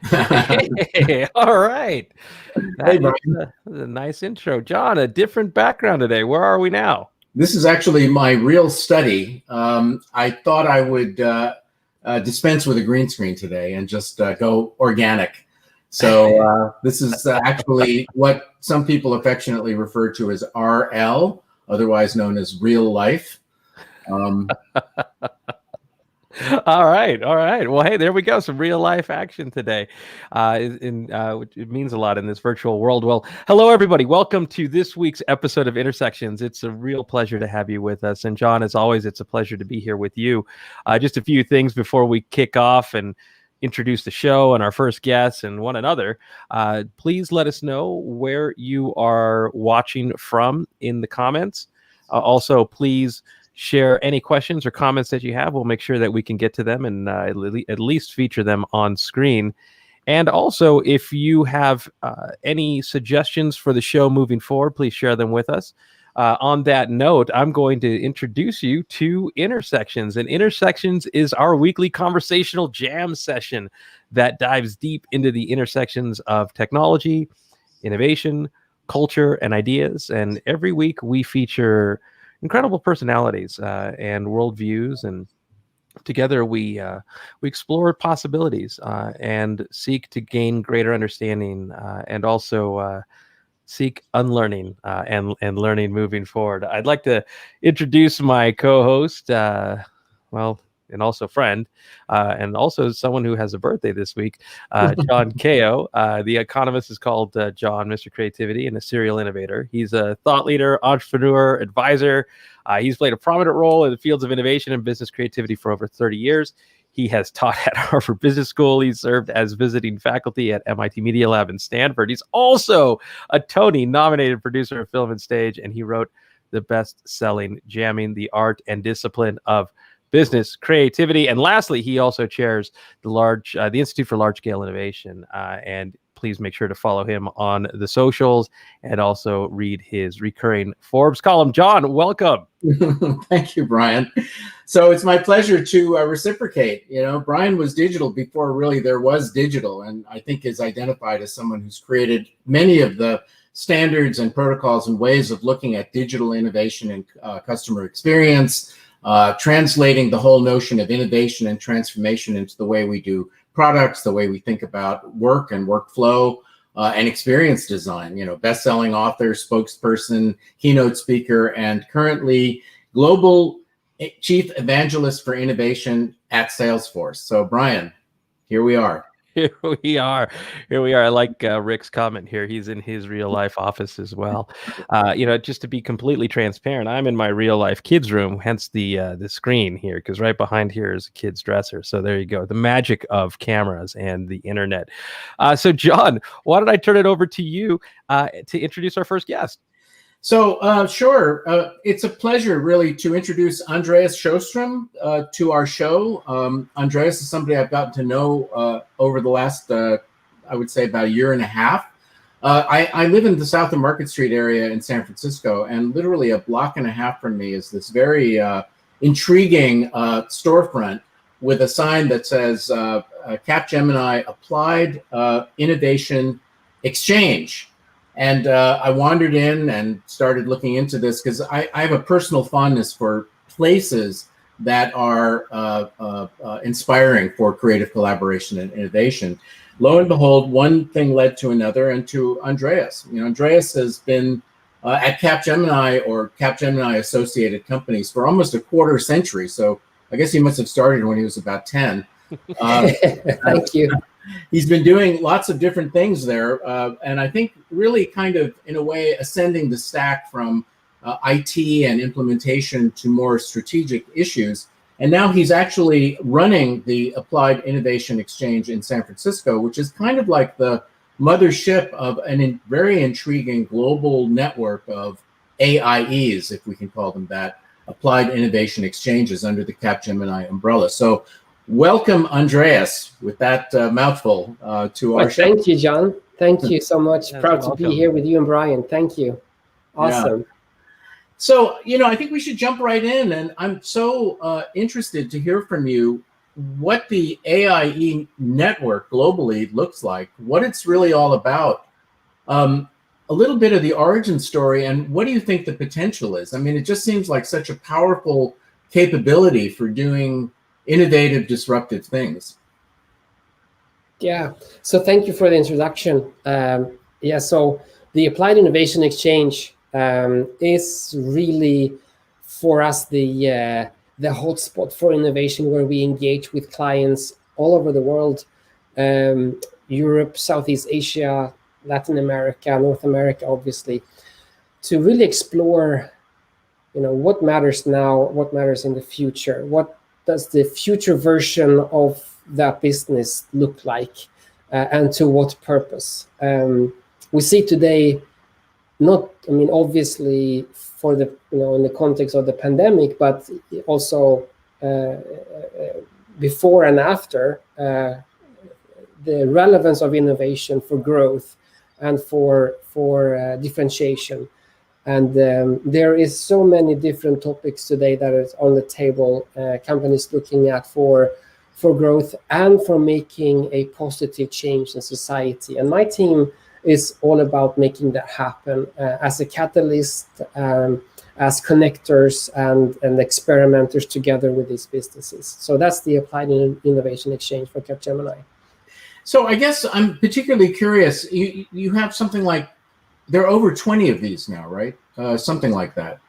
Hey, all right. Hey, That is Brian. a nice intro. John, a different background today. Where are we now? This is actually my real study. I thought I would dispense with a green screen today and just go organic. So this is actually what some people affectionately refer to as RL, otherwise known as real life. All right, all right. Well, hey, there we go. Some real life action today. It means a lot in this virtual world. Well, hello everybody. Welcome to this week's episode of Intersections. It's a real pleasure to have you with us. And John, as always, it's a pleasure to be here with you. Just a few things before we kick off and introduce the show and our first guests and one another. Please let us know where you are watching from in the comments. Also, please share any questions or comments that you have. We'll make sure that we can get to them and at least feature them on screen. And also, if you have any suggestions for the show moving forward, please share them with us. On that note, I'm going to introduce you to Intersections. And Intersections is our weekly conversational jam session that dives deep into the intersections of technology, innovation, culture, and ideas. And every week we feature incredible personalities and worldviews, and together we explore possibilities and seek to gain greater understanding and also seek unlearning and learning moving forward. I'd like to introduce my co-host, and also friend, and also someone who has a birthday this week, John Kao. The Economist is called John, Mr. Creativity, and a serial innovator. He's a thought leader, entrepreneur, advisor. He's played a prominent role in the fields of innovation and business creativity for over 30 years. He has taught at Harvard Business School. He's served as visiting faculty at MIT Media Lab in Stanford. He's also a Tony-nominated producer of film and stage, and he wrote the best-selling Jamming the Art and Discipline of Business Creativity. And lastly, he also chairs the Institute for Large Scale Innovation. And please make sure to follow him on the socials and also read his recurring Forbes column. John, welcome. Thank you, Brian. So it's my pleasure to reciprocate. You know, Brian was digital before really there was digital, and I think is identified as someone who's created many of the standards and protocols and ways of looking at digital innovation and customer experience, translating the whole notion of innovation and transformation into the way we do products, the way we think about work and workflow, and experience design. You know, best-selling author, spokesperson, keynote speaker, and currently global chief evangelist for innovation at Salesforce. So, Brian, here we are. Here we are. I like Rick's comment here. He's in his real life office as well. Just to be completely transparent, I'm in my real life kids room, hence the screen here, because right behind here is a kid's dresser. So there you go. The magic of cameras and the internet. So John, why don't I turn it over to you to introduce our first guest? So, sure. It's a pleasure, really, to introduce Andreas Sjostrom to our show. Andreas is somebody I've gotten to know over the last, I would say, about a year and a half. I live in the South of Market Street area in San Francisco, and literally a block and a half from me is this very intriguing storefront with a sign that says Capgemini Applied Innovation Exchange. And I wandered in and started looking into this because I have a personal fondness for places that are inspiring for creative collaboration and innovation. Lo and behold, one thing led to another, and to Andreas. You know, Andreas has been at Capgemini or Capgemini associated companies for almost a quarter century. So I guess he must have started when he was about 10. Thank you. He's been doing lots of different things there, and I think really kind of, in a way, ascending the stack from IT and implementation to more strategic issues. And now he's actually running the Applied Innovation Exchange in San Francisco, which is kind of like the mothership of a very intriguing global network of AIEs, if we can call them that, Applied Innovation Exchanges under the Capgemini umbrella. So welcome, Andreas, with that mouthful to our show. Thank you, John. Thank you so much. Proud to be here with you and Brian. Thank you. Awesome. Yeah. So, you know, I think we should jump right in. And I'm so interested to hear from you. what the AIE network globally looks like, what it's really all about, a little bit of the origin story, and what do you think the potential is? I mean, it just seems like such a powerful capability for doing innovative, disruptive things. Yeah, so thank you for the introduction. Yeah, so the Applied Innovation Exchange is really, for us, the hotspot for innovation, where we engage with clients all over the world, Europe, Southeast Asia, Latin America, North America, obviously, to really explore, what matters now, what matters in the future, what does the future version of that business look like, and to what purpose. We see today, obviously for the, in the context of the pandemic, but also before and after, the relevance of innovation for growth and for differentiation. And there is so many different topics today that is on the table, companies looking at for growth and for making a positive change in society. And my team is all about making that happen as a catalyst, as connectors and experimenters together with these businesses. So that's the Applied Innovation Exchange for Capgemini. So I guess I'm particularly curious, you have something like, there are over 20 of these now, right? Something like that.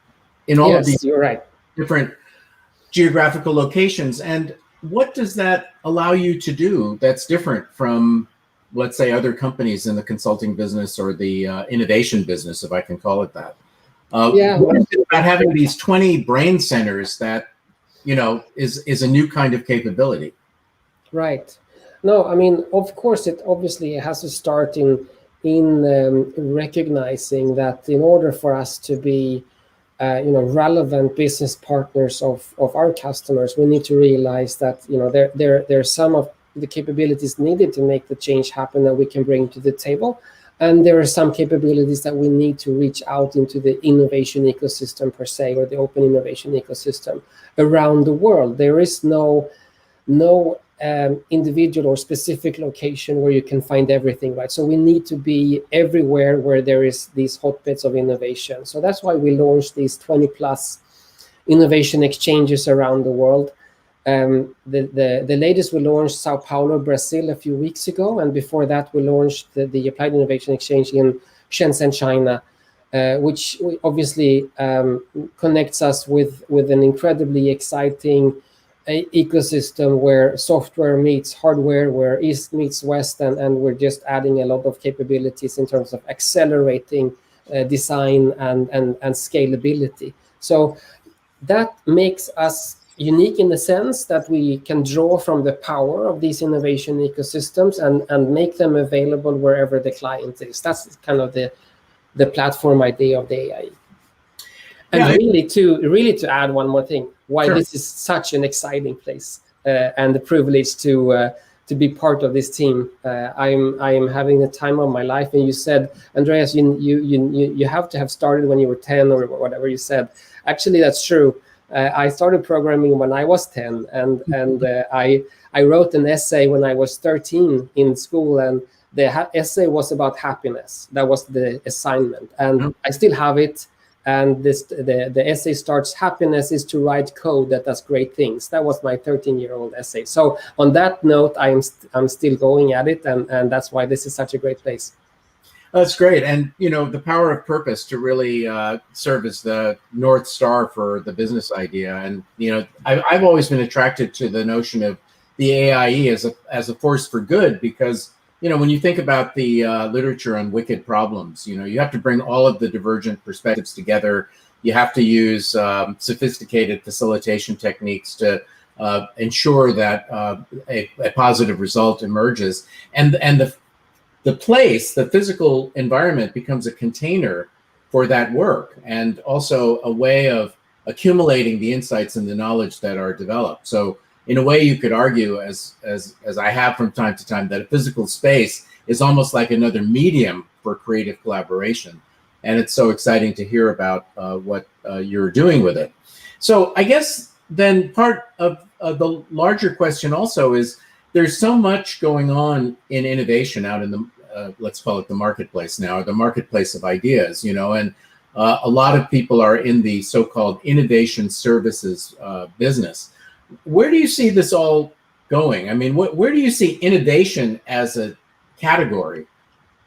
In all of these you're right. different geographical locations. And what does that allow you to do that's different from, let's say, other companies in the consulting business or the innovation business, if I can call it that? What is it about having these 20 brain centers that, is a new kind of capability? Right. No, I mean, of course, it has to start in recognizing that in order for us to be relevant business partners of our customers, we need to realize that there are some of the capabilities needed to make the change happen that we can bring to the table, and there are some capabilities that we need to reach out into the innovation ecosystem per se, or the open innovation ecosystem around the world. There is no individual or specific location where you can find everything, right? So we need to be everywhere where there is these hotbeds of innovation. So that's why we launched these 20 plus innovation exchanges around the world. The latest we launched Sao Paulo, Brazil a few weeks ago, and before that we launched the Applied Innovation Exchange in Shenzhen, China, which obviously connects us with an incredibly exciting ecosystem where software meets hardware, where East meets West, and we're just adding a lot of capabilities in terms of accelerating design and scalability. So that makes us unique in the sense that we can draw from the power of these innovation ecosystems and make them available wherever the client is. That's kind of the platform idea of the AI. And really to add one more thing, why this is such an exciting place and the privilege to be part of this team. I am having the time of my life. And you said, Andreas, you have to have started when you were 10 or whatever you said. Actually, that's true. I started programming when I was 10, and I wrote an essay when I was 13 in school, and the essay was about happiness. That was the assignment, and I still have it. And the essay starts, happiness is to write code that does great things. That was my 13-year-old essay. So on that note, I'm still going at it, and that's why this is such a great place. That's great. And, the power of purpose to really serve as the North Star for the business idea. And, I've always been attracted to the notion of the AIE as a force for good, because, when you think about the literature on wicked problems, you have to bring all of the divergent perspectives together. You have to use sophisticated facilitation techniques to ensure that a positive result emerges. And the place, the physical environment, becomes a container for that work, and also a way of accumulating the insights and the knowledge that are developed. So in a way, you could argue, as I have from time to time, that a physical space is almost like another medium for creative collaboration. And it's so exciting to hear about what you're doing with it. So I guess then part of the larger question also is there's so much going on in innovation out in the, let's call it the marketplace now, or the marketplace of ideas, and a lot of people are in the so-called innovation services business. Where do you see this all going? I mean, where do you see innovation as a category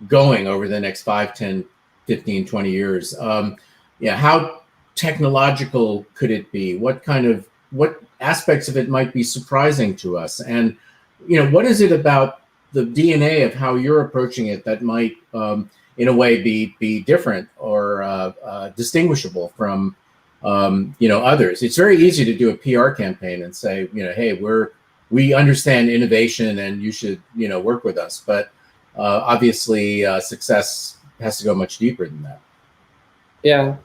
going over the next 5, 10, 15, 20 years? How technological could it be? What aspects of it might be surprising to us? And, what is it about the DNA of how you're approaching it that might, in a way, be different or distinguishable from, others? It's very easy to do a PR campaign and say, hey, we understand innovation and you should, work with us. But obviously, success has to go much deeper than that. Yeah.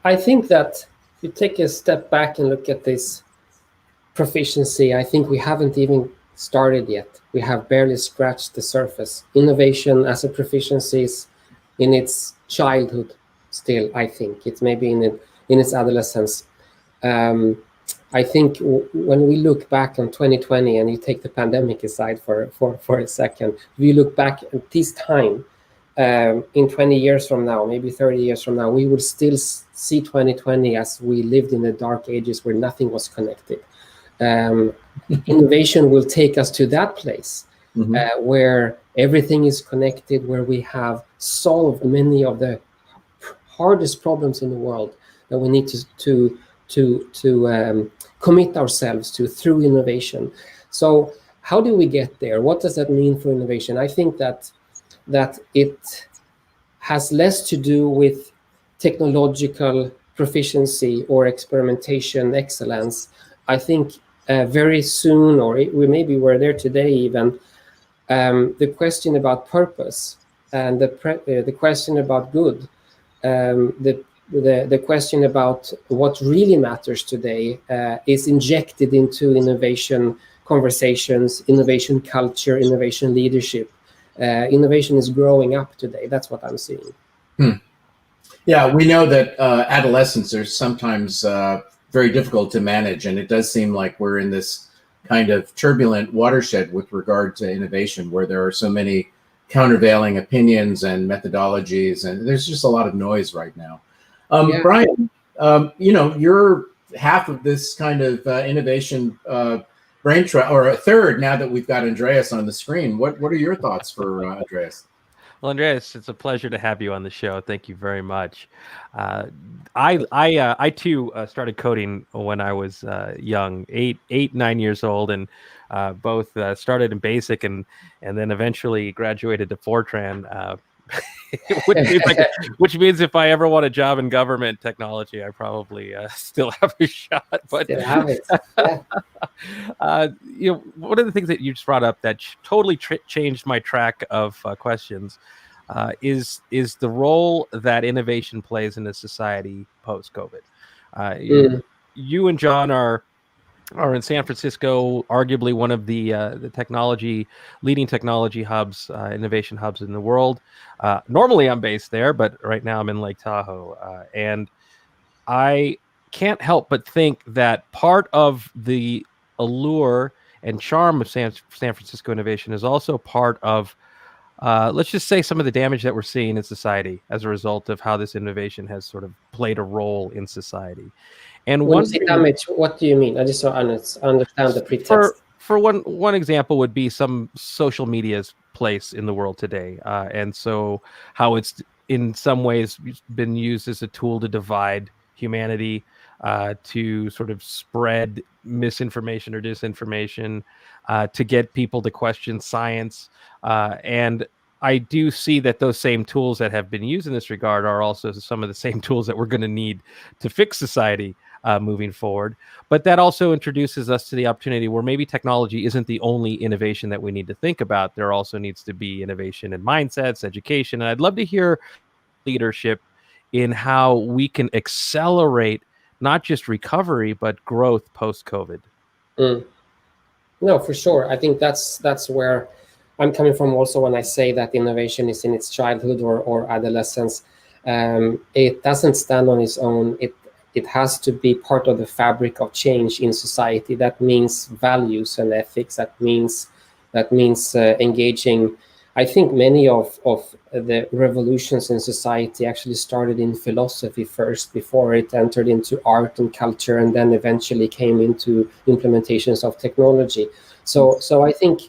I think that if you take a step back and look at this proficiency, I think we haven't even started yet. We have barely scratched the surface. Innovation as a proficiency is in its childhood still, I think. It's maybe in its adolescence. I think when we look back on 2020, and you take the pandemic aside for a second, if you look back at this time, in 20 years from now, maybe 30 years from now, we will still see 2020 as we lived in the dark ages where nothing was connected. Innovation will take us to that place where everything is connected, where we have solved many of the hardest problems in the world that we need to commit ourselves to through innovation. So how do we get there? What does that mean for innovation? I think that it has less to do with technological proficiency or experimentation excellence. I think very soon, or we're there today even, the question about purpose and the question about good, the question about what really matters today is injected into innovation conversations, innovation culture, innovation leadership. Innovation is growing up today. That's what I'm seeing. Yeah, we know that adolescents are sometimes very difficult to manage, and it does seem like we're in this kind of turbulent watershed with regard to innovation, where there are so many countervailing opinions and methodologies, and there's just a lot of noise right now. Brian, you're half of this kind of innovation brain trust, or a third now that we've got Andreas on the screen. What are your thoughts for Andreas? Well, Andreas, it's a pleasure to have you on the show. Thank you very much. I too started coding when I was young, 9 years old, and both started in BASIC and then eventually graduated to Fortran. which means if I ever want a job in government technology, I probably still have a shot. But still have it. Yeah. One of the things that you just brought up that totally changed my track of questions is the role that innovation plays in a society post-COVID. You and John are in San Francisco, arguably one of the leading technology hubs, innovation hubs in the world. Normally I'm based there, but right now I'm in Lake Tahoe. And I can't help but think that part of the allure and charm of San Francisco innovation is also part of, let's just say, some of the damage that we're seeing in society as a result of how this innovation has sort of played a role in society. And when you say damage, what do you mean? I just don't understand the pretext. For one example would be some social media's place in the world today, and so how it's in some ways been used as a tool to divide humanity, to sort of spread misinformation or disinformation, to get people to question science, and I do see that those same tools that have been used in this regard are also some of the same tools that we're going to need to fix society moving forward. But that also introduces us to the opportunity where maybe technology isn't the only innovation that we need to think about. There also needs to be innovation in mindsets, education. And I'd love to hear leadership in how we can accelerate not just recovery, but growth post-COVID. No, for sure. I think that's where I'm coming from also when I say that innovation is in its childhood or adolescence. It doesn't stand on its own. it has to be part of the fabric of change in society. That means values and ethics. That means engaging. I think many of the revolutions in society actually started in philosophy first, before it entered into art and culture, and then eventually came into implementations of technology. So I think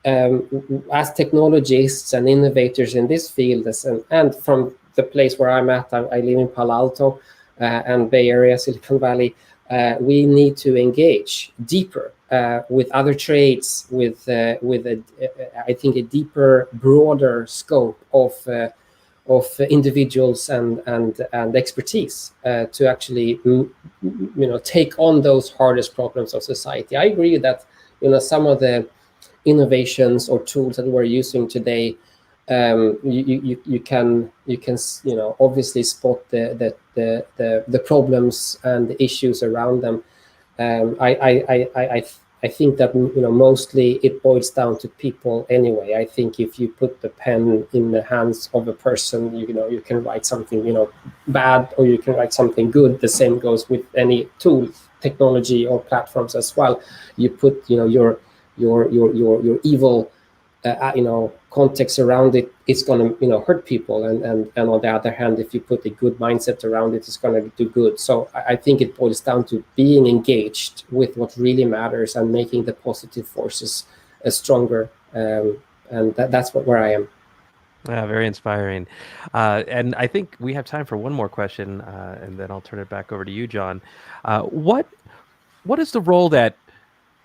as technologists and innovators in this field, and from the place where I'm at, I live in Palo Alto and Bay Area, Silicon Valley, we need to engage deeper with other trades, with I think a deeper, broader scope of individuals and expertise to actually take on those hardest problems of society. I agree that some of the innovations or tools that we're using today, you can obviously spot the problems and the issues around them. I think that mostly it boils down to people anyway. I think if you put the pen in the hands of a person, you can write something bad, or you can write something good. The same goes with any tool, technology, or platforms as well. You put your evil context around it, it's going to hurt people, and on the other hand, if you put a good mindset around it, it's going to do good. So I think it boils down to being engaged with what really matters and making the positive forces stronger, and that's where I am. Very inspiring. And I think we have time for one more question, and then I'll turn it back over to you, John. What is the role that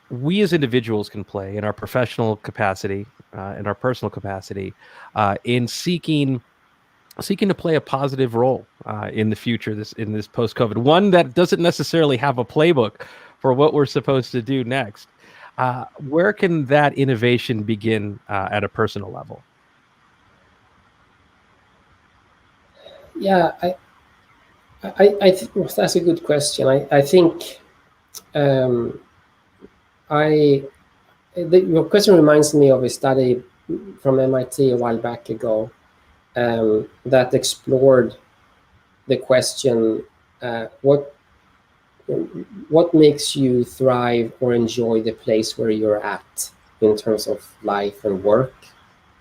we as individuals can play in our professional capacity, in our personal capacity, in seeking to play a positive role in the future, in this post-COVID, one that doesn't necessarily have a playbook for what we're supposed to do next? Where can that innovation begin at a personal level? Yeah, I think that's a good question. I think your question reminds me of a study from MIT a while back ago that explored the question, what makes you thrive or enjoy the place where you're at in terms of life and work,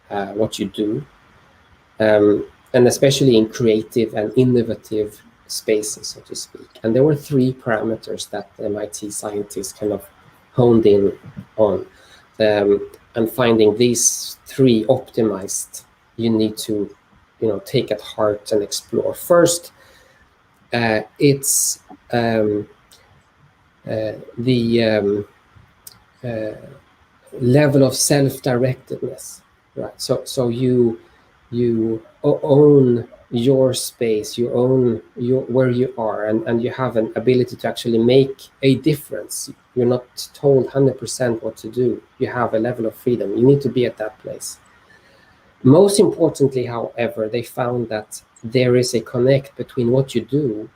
what you do, and especially in creative and innovative spaces, so to speak. And there were 3 parameters that the MIT scientists kind of honed in on, and finding these 3 optimized, you need to take at heart and explore. First, it's the level of self-directedness, right? So you own your space, you own where you are, and you have an ability to actually make a difference. You're not told 100% what to do. You have a level of freedom. You need to be at that place. Most importantly, however, they found that there is a connect between what you do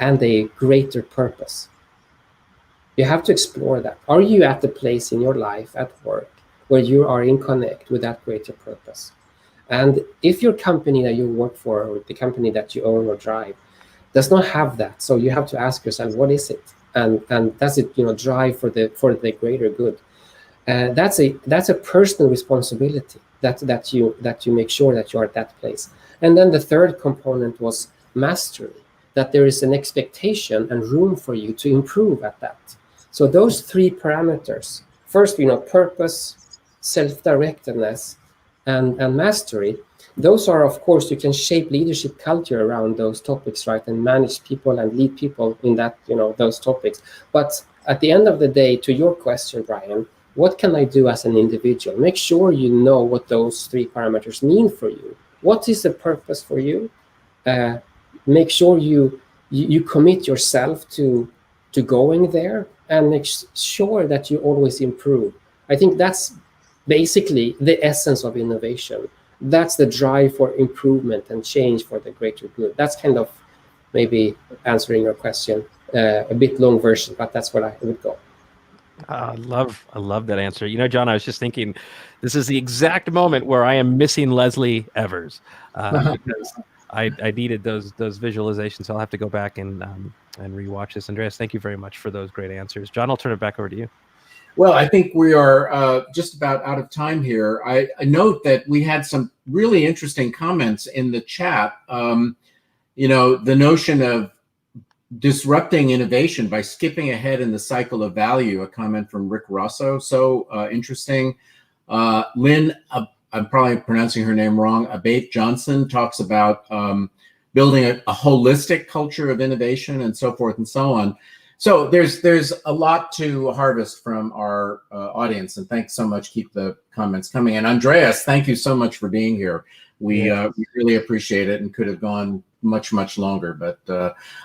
and a greater purpose. You have to explore that. Are you at the place in your life, at work, where you are in connect with that greater purpose? And if your company that you work for, or the company that you own or drive, does not have that, so you have to ask yourself, what is it? And does it drive for the greater good? That's a personal responsibility that you make sure that you are at that place. And then the third component was mastery, that there is an expectation and room for you to improve at that. So those 3 parameters, first, purpose, self-directedness, and mastery, those are, of course, you can shape leadership culture around those topics, right, and manage people and lead people in that, those topics. But at the end of the day, to your question, Brian, what can I do as an individual? Make sure you know what those 3 parameters mean for you. What is the purpose for you? Make sure you commit yourself to going there, and make sure that you always improve. I think that's basically the essence of innovation. That's the drive for improvement and change for the greater good. That's kind of maybe answering your question, a bit long version, but that's what I would go. I love that answer. John, I was just thinking, this is the exact moment where I am missing Leslie Evers, because I needed those visualizations. So I'll have to go back and rewatch this. Andreas, thank you very much for those great answers. John, I'll turn it back over to you. Well, I think we are just about out of time here. I note that we had some really interesting comments in the chat. You know, the notion of disrupting innovation by skipping ahead in the cycle of value, a comment from Rick Rosso. So interesting. Lynn, I'm probably pronouncing her name wrong, Abate Johnson talks about building a holistic culture of innovation and so forth and so on. So there's a lot to harvest from our audience, and thanks so much. Keep the comments coming. And Andreas, thank you so much for being here. We really appreciate it, and could have gone much longer, but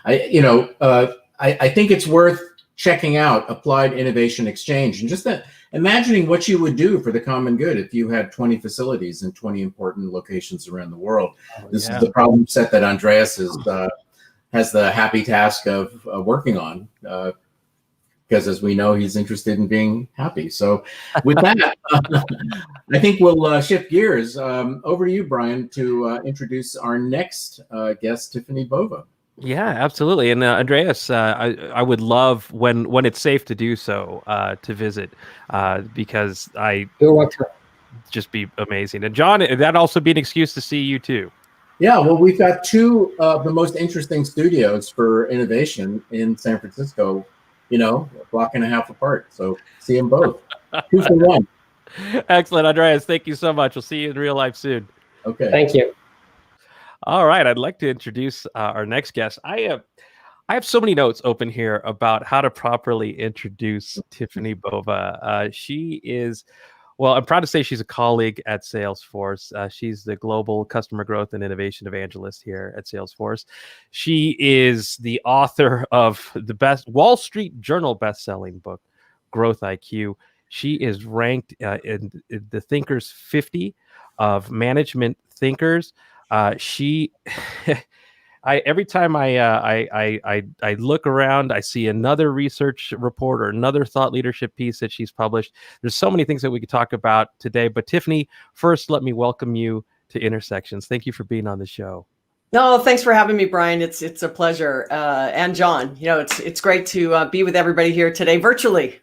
I think it's worth checking out Applied Innovation Exchange, and just imagining what you would do for the common good if you had 20 facilities in 20 important locations around the world. This is the problem set that Andreas has the happy task of working on, because as we know, he's interested in being happy. So with that, I think we'll shift gears. Over to you, Brian, to introduce our next guest, Tiffani Bova. Yeah, absolutely. And Andreas, I would love when it's safe to do so to visit, because You're welcome. Just be amazing. And John, that'd also be an excuse to see you too. Yeah, well, we've got two of the most interesting studios for innovation in San Francisco, you know, a block and a half apart. So see them both. 2 for 1. Excellent, Andreas. Thank you so much. We'll see you in real life soon. Okay. Thank you. All right, I'd like to introduce our next guest. I have so many notes open here about how to properly introduce Tiffani Bova. She is, well, I'm proud to say she's a colleague at Salesforce. She's the global customer growth and innovation evangelist here at Salesforce. She is the author of the best Wall Street Journal best-selling book, Growth IQ. She is ranked in the Thinkers 50 of management thinkers. Every time I look around, I see another research report or another thought leadership piece that she's published. There's so many things that we could talk about today. But Tiffani, first, let me welcome you to Intersections. Thank you for being on the show. No, thanks for having me, Brian. It's a pleasure. And John, you know, it's great to be with everybody here today virtually.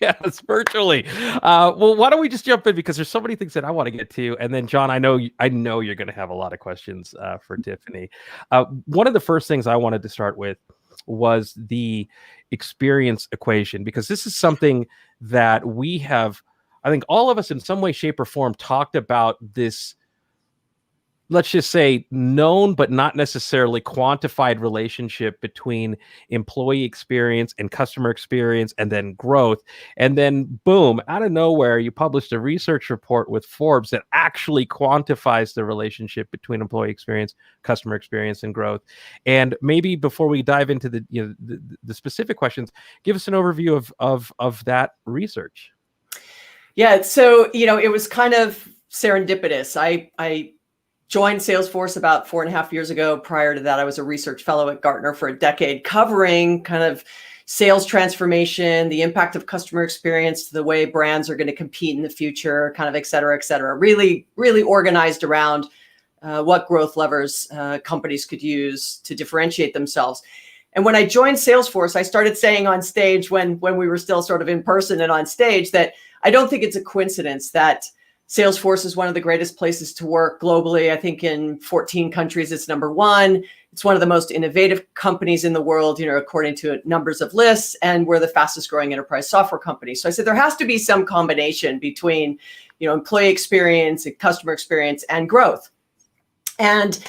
Yes, virtually. Well, why don't we just jump in, because there's so many things that I want to get to, and then John, I know you're going to have a lot of questions for Tiffani. One of the first things I wanted to start with was the experience equation, because this is something that we have, I think, all of us in some way, shape, or form talked about this. Let's just say known but not necessarily quantified relationship between employee experience and customer experience and then growth. And then boom, out of nowhere, you published a research report with Forbes that actually quantifies the relationship between employee experience, customer experience, and growth. And maybe before we dive into the specific questions, give us an overview of that research. Yeah, so, you know, it was kind of serendipitous. I joined Salesforce about 4.5 years ago. Prior to that, I was a research fellow at Gartner for a decade, covering kind of sales transformation, the impact of customer experience to the way brands are going to compete in the future, kind of et cetera, et cetera. Really, really organized around what growth levers companies could use to differentiate themselves. And when I joined Salesforce, I started saying on stage when we were still sort of in person and on stage that I don't think it's a coincidence that Salesforce is one of the greatest places to work globally. I think in 14 countries, it's #1. It's one of the most innovative companies in the world, you know, according to numbers of lists, and we're the fastest growing enterprise software company. So I said, there has to be some combination between, you know, employee experience and customer experience and growth. And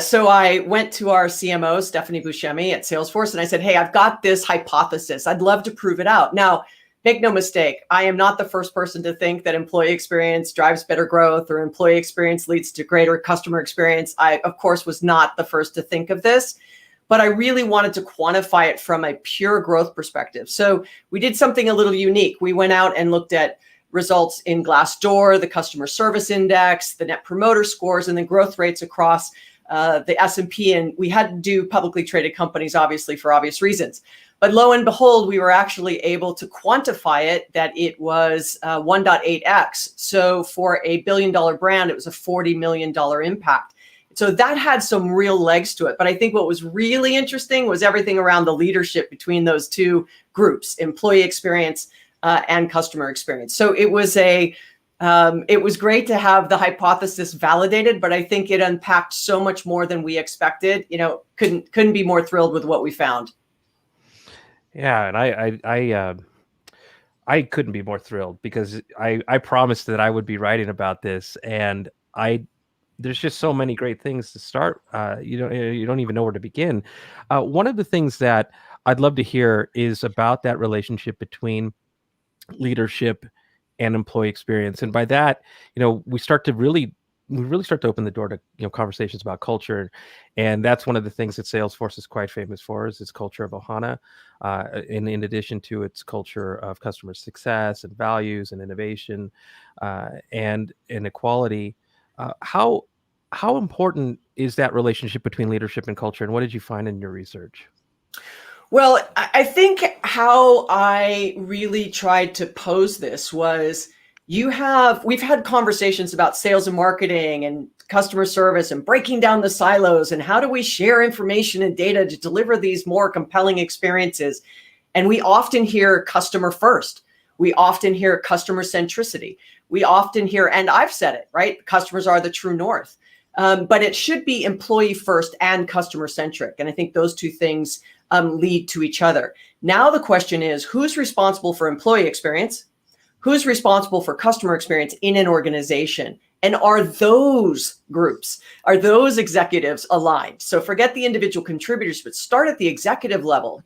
so I went to our CMO, Stephanie Buscemi at Salesforce, and I said, hey, I've got this hypothesis. I'd love to prove it out. Now, make no mistake, I am not the first person to think that employee experience drives better growth or employee experience leads to greater customer experience. I, of course, was not the first to think of this, but I really wanted to quantify it from a pure growth perspective. So we did something a little unique. We went out and looked at results in Glassdoor, the customer service index, the net promoter scores, and the growth rates across the S&P. And we had to do publicly traded companies, obviously, for obvious reasons. But lo and behold, we were actually able to quantify it, that it was 1.8x. So for a $1 billion brand, it was a $40 million impact. So that had some real legs to it. But I think what was really interesting was everything around the leadership between those two groups, employee experience and customer experience. So it was great to have the hypothesis validated, but I think it unpacked so much more than we expected. Couldn't be more thrilled with what we found. Yeah, and I couldn't be more thrilled, because I promised that I would be writing about this, and there's just so many great things to start. You don't even know where to begin. One of the things that I'd love to hear is about that relationship between leadership and employee experience, and by that, we really start to open the door to conversations about culture, and that's one of the things that Salesforce is quite famous for, is its culture of Ohana, in addition to its culture of customer success and values and innovation, and inequality. How important is that relationship between leadership and culture, and what did you find in your research? Well, I think how I really tried to pose this was, we've had conversations about sales and marketing and customer service and breaking down the silos and how do we share information and data to deliver these more compelling experiences. And we often hear customer first. We often hear customer centricity. We often hear, and I've said it, right? Customers are the true north. But it should be employee first and customer centric. And I think those two things lead to each other. Now the question is, who's responsible for employee experience? Who's responsible for customer experience in an organization? And are those groups, are those executives aligned? So forget the individual contributors, but start at the executive level.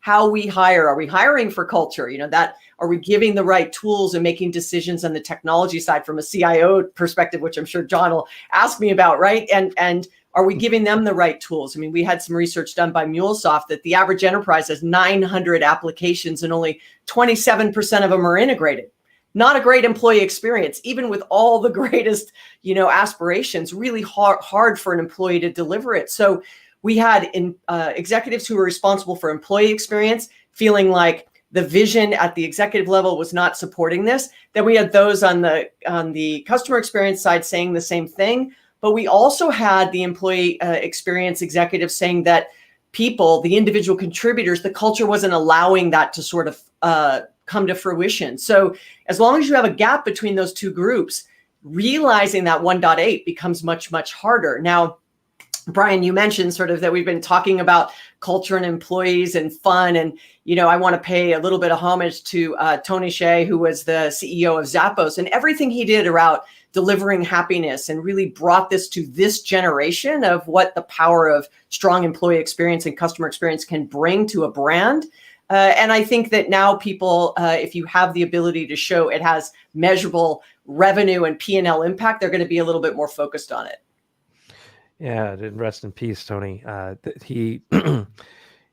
How we hire, are we hiring for culture? Are we giving the right tools and making decisions on the technology side from a CIO perspective, which I'm sure John will ask me about, right? And are we giving them the right tools? I mean, we had some research done by MuleSoft that the average enterprise has 900 applications and only 27% of them are integrated. Not a great employee experience, even with all the greatest, aspirations, really hard for an employee to deliver it. So we had executives who were responsible for employee experience feeling like the vision at the executive level was not supporting this. Then we had those on the customer experience side saying the same thing. But we also had the employee experience executives saying that people, the individual contributors, the culture wasn't allowing that to sort of come to fruition. So as long as you have a gap between those two groups, realizing that 1.8 becomes much, much harder. Now, Brian, you mentioned sort of that we've been talking about culture and employees and fun. And, I want to pay a little bit of homage to Tony Hsieh, who was the CEO of Zappos, and everything he did around delivering happiness, and really brought this to this generation of what the power of strong employee experience and customer experience can bring to a brand. And I think that now people, if you have the ability to show it has measurable revenue and P&L impact, they're going to be a little bit more focused on it. Yeah, rest in peace, Tony.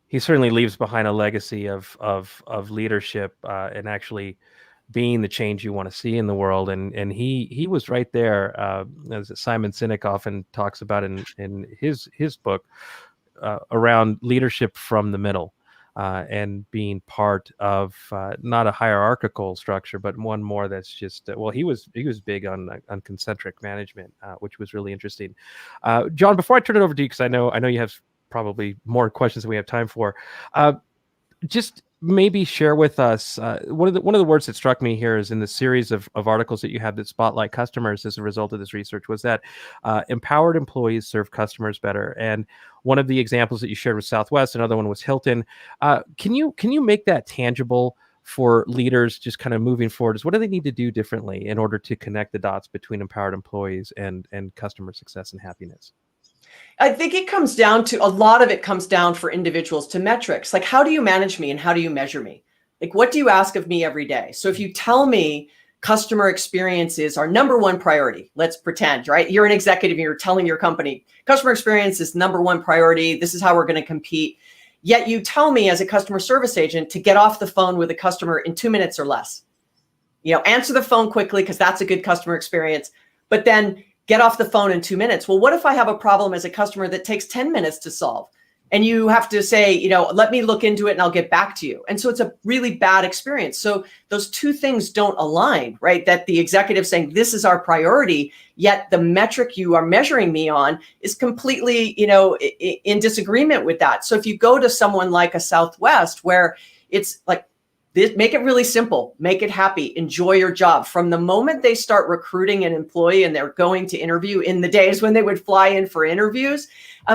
He certainly leaves behind a legacy of leadership and actually being the change you want to see in the world. And he was right there, as Simon Sinek often talks about in his book, around leadership from the middle. And being part of not a hierarchical structure, but one more that's just he was big on concentric management, which was really interesting. John, before I turn it over to you, because I know you have probably more questions than we have time for, just maybe share with us one of the words that struck me here is in the series of articles that you have that spotlight customers as a result of this research was that empowered employees serve customers better. And one of the examples that you shared was Southwest, another one was Hilton. Can you make that tangible for leaders just kind of moving forward? What do they need to do differently in order to connect the dots between empowered employees and customer success and happiness? I think a lot of it comes down for individuals to metrics. Like, how do you manage me and how do you measure me? Like, what do you ask of me every day? So if you tell me customer experience is our number one priority, let's pretend, right? You're an executive, you're telling your company, customer experience is number one priority. This is how we're going to compete. Yet you tell me as a customer service agent to get off the phone with a customer in 2 minutes or less. Answer the phone quickly because that's a good customer experience. But then get off the phone in 2 minutes. Well, what if I have a problem as a customer that takes 10 minutes to solve? And you have to say, let me look into it and I'll get back to you. And so it's a really bad experience. So those two things don't align, right? That the executive saying, this is our priority, yet the metric you are measuring me on is completely, in disagreement with that. So if you go to someone like a Southwest, where it's like, make it really simple, make it happy, enjoy your job. From the moment they start recruiting an employee and they're going to interview, in the days when they would fly in for interviews,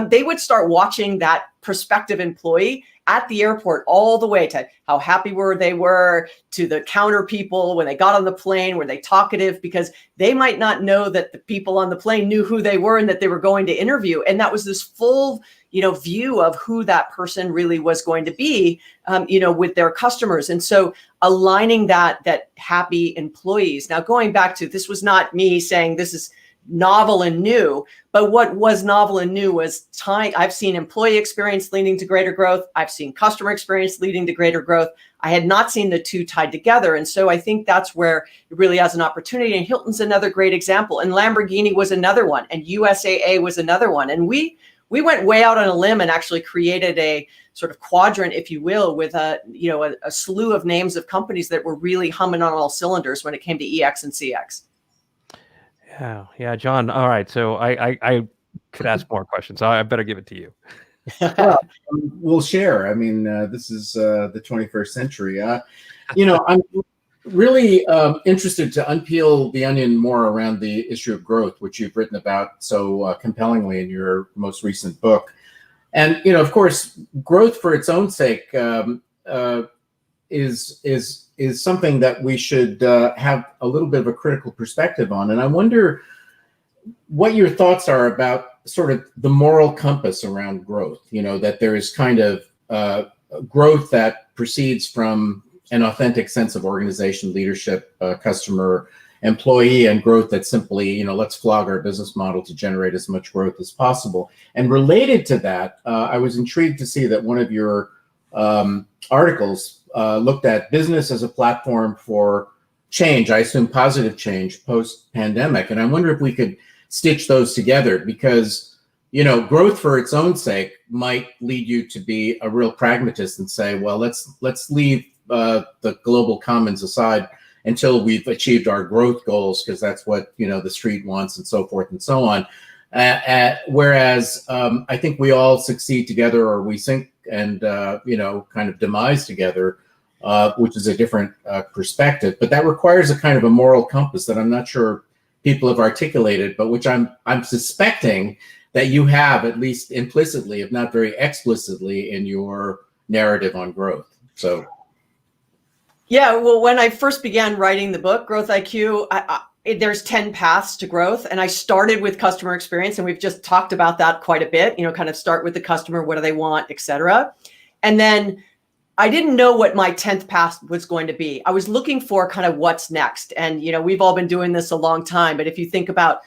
they would start watching that prospective employee at the airport, all the way to how happy they were, to the counter people when they got on the plane, were they talkative, because they might not know that the people on the plane knew who they were and that they were going to interview. And that was this full view of who that person really was going to be, with their customers. And so aligning that happy employees. Now, going back to, this was not me saying this is novel and new, but what was novel and new was time. I've seen employee experience leading to greater growth. I've seen customer experience leading to greater growth. I had not seen the two tied together. And so I think that's where it really has an opportunity. And Hilton's another great example. And Lamborghini was another one. And USAA was another one. And we went way out on a limb and actually created a sort of quadrant, if you will, with a slew of names of companies that were really humming on all cylinders when it came to EX and CX. Yeah, John. All right. So I could ask more questions. I better give it to you. Well, we'll share. I mean, this is the 21st century. I'm really interested to unpeel the onion more around the issue of growth, which you've written about so compellingly in your most recent book. And, of course, growth for its own sake is something that we should have a little bit of a critical perspective on. And I wonder what your thoughts are about sort of the moral compass around growth, that there is kind of growth that proceeds from an authentic sense of organization, leadership, customer, employee, and growth that simply, let's flog our business model to generate as much growth as possible. And related to that, I was intrigued to see that one of your articles looked at business as a platform for change, I assume positive change post-pandemic. And I wonder if we could stitch those together, because, growth for its own sake might lead you to be a real pragmatist and say, well, let's leave the global commons aside until we've achieved our growth goals, because that's what, the street wants, and so forth and so on. Whereas I think we all succeed together, or we sink and, kind of demise together, which is a different perspective. But that requires a kind of a moral compass that I'm not sure people have articulated, but which I'm suspecting that you have, at least implicitly, if not very explicitly, in your narrative on growth. So. Yeah, well, when I first began writing the book, Growth IQ, there's 10 paths to growth. And I started with customer experience, and we've just talked about that quite a bit, kind of start with the customer, what do they want, et cetera. And then I didn't know what my 10th path was going to be. I was looking for kind of what's next. And, we've all been doing this a long time, but if you think about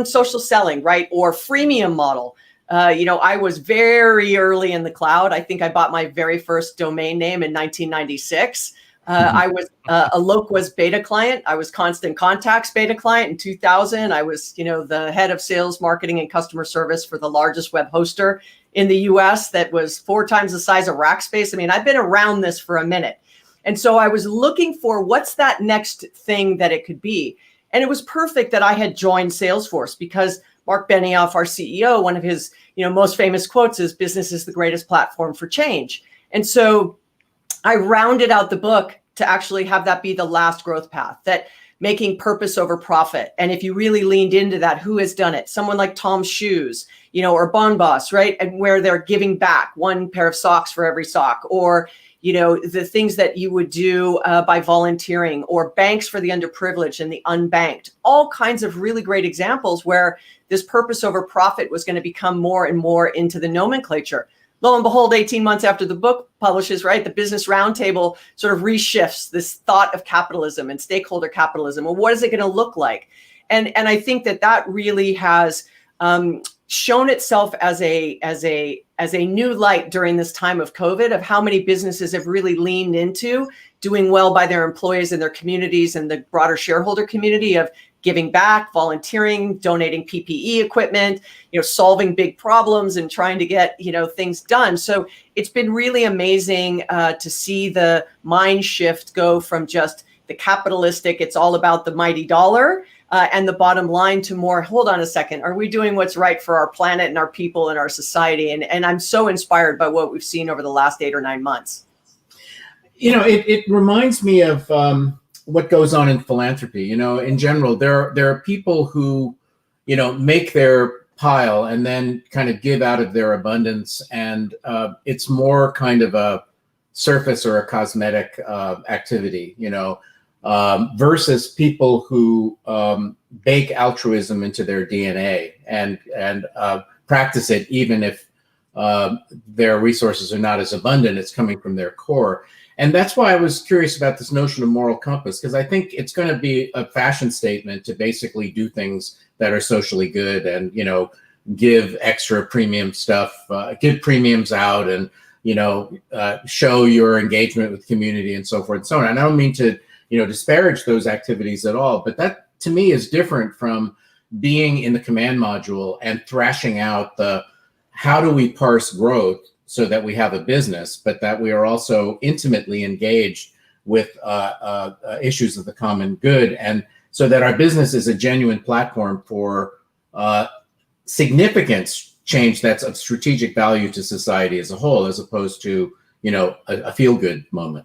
social selling, right, or freemium model, I was very early in the cloud. I think I bought my very first domain name in 1996. I was a Loqua's beta client. I was Constant Contact's beta client in 2000. I was, the head of sales, marketing, and customer service for the largest web hoster in the US that was 4 times the size of Rackspace. I mean, I've been around this for a minute. And so I was looking for what's that next thing that it could be. And it was perfect that I had joined Salesforce, because Mark Benioff, our CEO, one of his, most famous quotes is, "Business is the greatest platform for change." And so I rounded out the book to actually have that be the last growth path, that making purpose over profit. And if you really leaned into that, who has done it? Someone like Tom's Shoes, or Bon Boss, right? And where they're giving back 1 pair of socks for every sock, or, the things that you would do by volunteering, or banks for the underprivileged and the unbanked, all kinds of really great examples where this purpose over profit was going to become more and more into the nomenclature. Lo and behold, 18 months after the book publishes, right, the Business Roundtable sort of reshifts this thought of capitalism and stakeholder capitalism. Well, what is it going to look like? And I think that really has shown itself as a new light during this time of COVID, of how many businesses have really leaned into doing well by their employees and their communities and the broader shareholder community, of giving back, volunteering, donating PPE equipment, solving big problems and trying to get, things done. So it's been really amazing to see the mind shift go from just the capitalistic, it's all about the mighty dollar, and the bottom line to more, hold on a second, are we doing what's right for our planet and our people and our society? And I'm so inspired by what we've seen over the last 8 or 9 months. It reminds me of what goes on in philanthropy. In general, there are people who, make their pile and then kind of give out of their abundance. And it's more kind of a surface or a cosmetic activity, versus people who bake altruism into their DNA and practice it, even if their resources are not as abundant. It's coming from their core. And that's why I was curious about this notion of moral compass, because I think it's going to be a fashion statement to basically do things that are socially good and, give extra premium stuff, give premiums out and, show your engagement with community and so forth and so on. And I don't mean to, disparage those activities at all, but that to me is different from being in the command module and thrashing out how do we parse growth so that we have a business, but that we are also intimately engaged with issues of the common good, and so that our business is a genuine platform for significant change that's of strategic value to society as a whole, as opposed to a feel-good moment.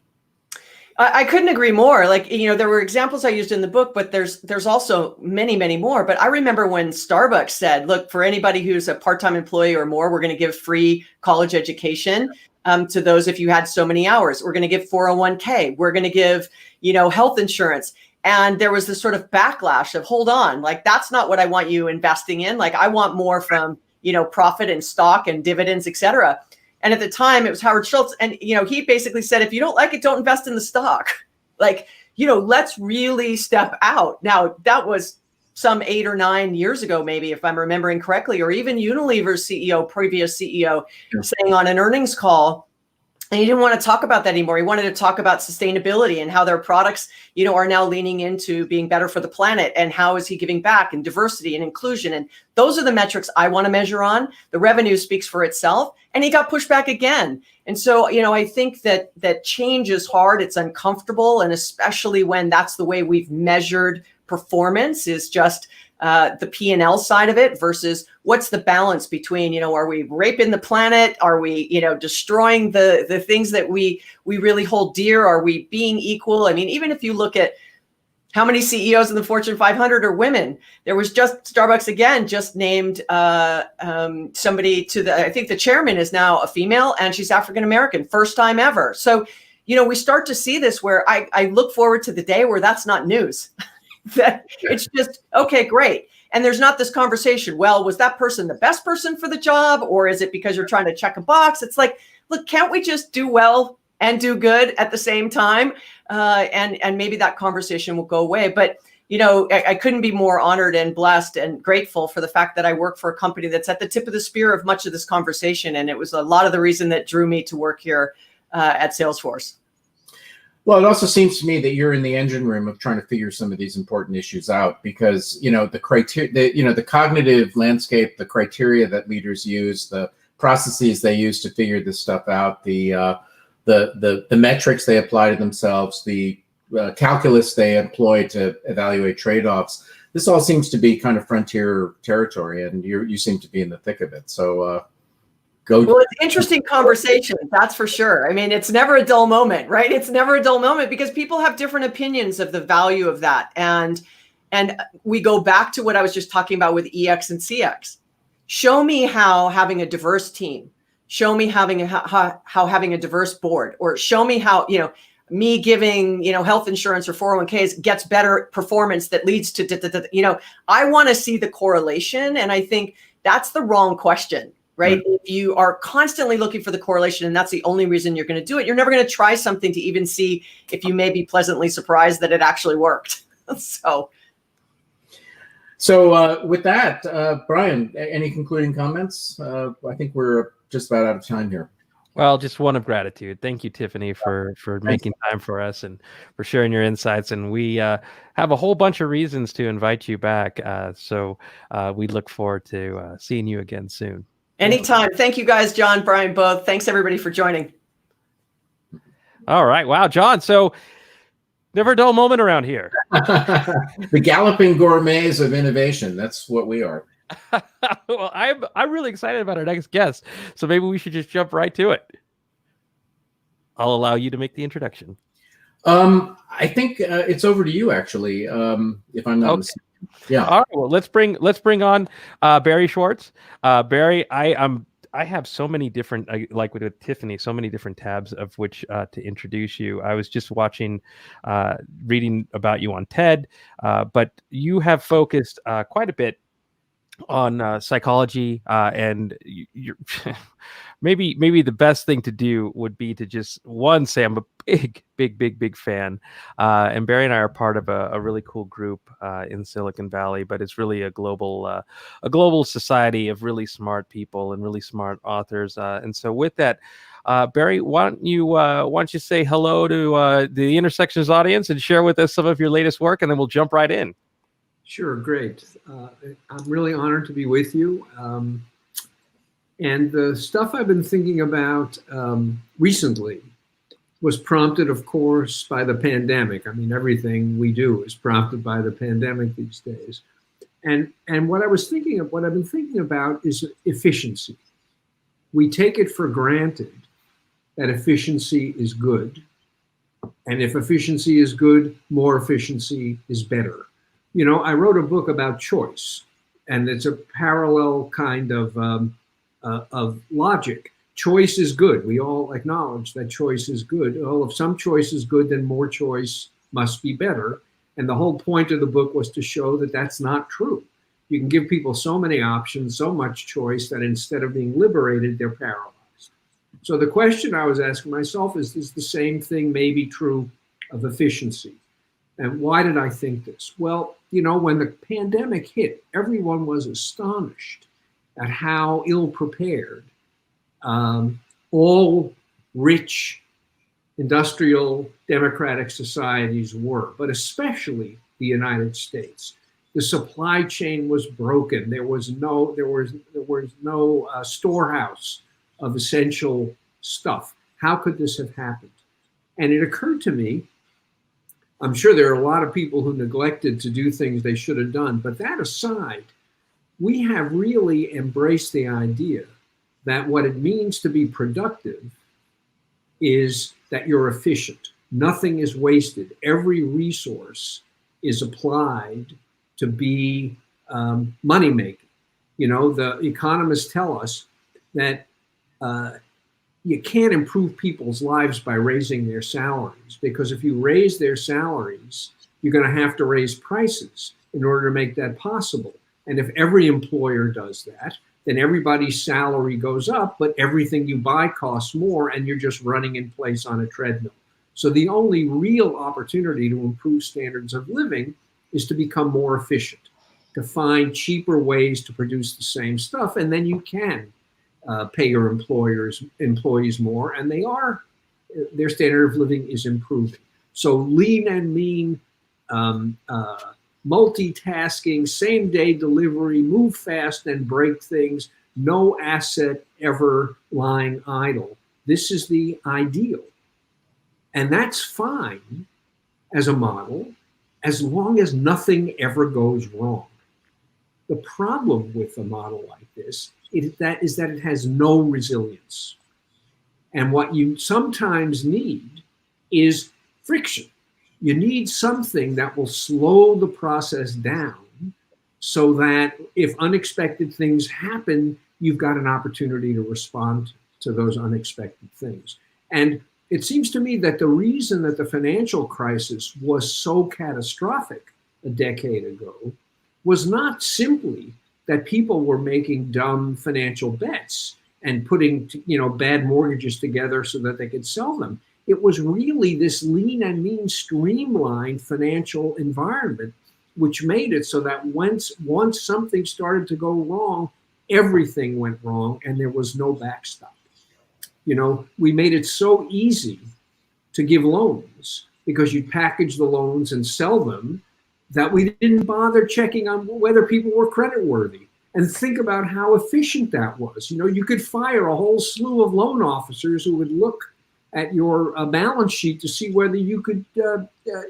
I couldn't agree more. Like, there were examples I used in the book, but there's also many, many more. But I remember when Starbucks said, look, for anybody who's a part-time employee or more, we're going to give free college education to those if you had so many hours. We're going to give 401k. We're going to give, health insurance. And there was this sort of backlash of, hold on, like, that's not what I want you investing in. Like, I want more from, profit and stock and dividends, et cetera. And at the time, it was Howard Schultz. And, he basically said, if you don't like it, don't invest in the stock. Like, let's really step out. Now, that was some 8 or 9 years ago, maybe, if I'm remembering correctly, or even Unilever's previous CEO, saying on an earnings call, and he didn't want to talk about that anymore. He wanted to talk about sustainability and how their products, are now leaning into being better for the planet, and how is he giving back, and diversity and inclusion. And those are the metrics I want to measure on. The revenue speaks for itself. And he got pushed back again. And so, I think that change is hard. It's uncomfortable. And especially when that's the way we've measured performance, is just the P&L side of it versus what's the balance between, are we raping the planet? Are we, destroying the things that we really hold dear? Are we being equal? I mean, even if you look at how many CEOs in the Fortune 500 are women? There was just Starbucks again, just named somebody I think the chairman is now a female, and she's African-American, first time ever. So, we start to see this where I look forward to the day where that's not news. That it's just, okay, great. And there's not this conversation, well, was that person the best person for the job? Or is it because you're trying to check a box? It's like, look, can't we just do well and do good at the same time? And maybe that conversation will go away. But, I couldn't be more honored and blessed and grateful for the fact that I work for a company that's at the tip of the spear of much of this conversation. And it was a lot of the reason that drew me to work here at Salesforce. Well, it also seems to me that you're in the engine room of trying to figure some of these important issues out, because, the criteria, the cognitive landscape, the criteria that leaders use, the processes they use to figure this stuff out, the metrics they apply to themselves, the calculus they employ to evaluate trade-offs. This all seems to be kind of frontier territory, and you seem to be in the thick of it. So Well, it's interesting conversation, that's for sure. I mean, it's never a dull moment, right? It's never a dull moment because people have different opinions of the value of that. And we go back to what I was just talking about with EX and CX. Show me how having a diverse team, show me how having a diverse board, or show me how, me giving, health insurance or 401ks gets better performance that leads to, I want to see the correlation. And I think that's the wrong question. Right? If you are constantly looking for the correlation and that's the only reason you're going to do it, you're never going to try something to even see if you may be pleasantly surprised that it actually worked. So with that, Brian, any concluding comments? I think we're just about out of time here. Well, just one of gratitude. Thank you, Tiffany, for making time for us and for sharing your insights. And we have a whole bunch of reasons to invite you back. So we look forward to seeing you again soon. Anytime. Thank you guys, John, Brian, both. Thanks everybody for joining. All right. Wow, John. So never a dull moment around here. The galloping gourmets of innovation. That's what we are. Well, I'm really excited about our next guest. So maybe we should just jump right to it. I'll allow you to make the introduction. I think it's over to you, actually, if I'm not mistaken. Yeah. All right. Well, let's bring on Barry Schwartz. Barry, I have so many different, like with Tiffany, so many different tabs of which to introduce you. I was just reading about you on TED, but you have focused quite a bit on psychology, and you're maybe the best thing to do would be to just say I'm a big fan, and Barry and I are part of a really cool group in Silicon Valley, but it's really a global society of really smart people and really smart authors, and so with that, Barry, why don't you say hello to the Intersections audience and share with us some of your latest work, and then we'll jump right in. Sure, great. I'm really honored to be with you. And the stuff I've been thinking about recently was prompted, of course, by the pandemic. I mean, everything we do is prompted by the pandemic these days. And what I've been thinking about is efficiency. We take it for granted that efficiency is good. And if efficiency is good, more efficiency is better. You know, I wrote a book about choice, and it's a parallel kind of logic. Choice is good. We all acknowledge that choice is good. Well, if some choice is good, then more choice must be better. And the whole point of the book was to show that that's not true. You can give people so many options, so much choice, that instead of being liberated, they're paralyzed. So the question I was asking myself is the same thing maybe true of efficiency? And why did I think this? Well, you know, when the pandemic hit, everyone was astonished at how ill-prepared all rich industrial democratic societies were, but especially the United States. The supply chain was broken. There was no storehouse of essential stuff. How could this have happened? And it occurred to me, I'm sure there are a lot of people who neglected to do things they should have done, but that aside, we have really embraced the idea that what it means to be productive is that you're efficient. Nothing is wasted. Every resource is applied to be money making. You know, the economists tell us that you can't improve people's lives by raising their salaries, because if you raise their salaries, you're going to have to raise prices in order to make that possible. And if every employer does that, then everybody's salary goes up, but everything you buy costs more, and you're just running in place on a treadmill. So the only real opportunity to improve standards of living is to become more efficient, to find cheaper ways to produce the same stuff, and then you can pay your employees more, and their standard of living is improving. So lean and mean, multitasking, same-day delivery, move fast and break things, no asset ever lying idle. This is the ideal. And that's fine as a model, as long as nothing ever goes wrong. The problem with a model like this is that it has no resilience. And what you sometimes need is friction. You need something that will slow the process down so that if unexpected things happen, you've got an opportunity to respond to those unexpected things. And it seems to me that the reason that the financial crisis was so catastrophic a decade ago was not simply that people were making dumb financial bets and putting, bad mortgages together so that they could sell them. It was really this lean and mean, streamlined financial environment, which made it so that once something started to go wrong, everything went wrong and there was no backstop. We made it so easy to give loans because you package the loans and sell them that we didn't bother checking on whether people were credit worthy. And think about how efficient that was. You could fire a whole slew of loan officers who would look at your balance sheet to see whether you could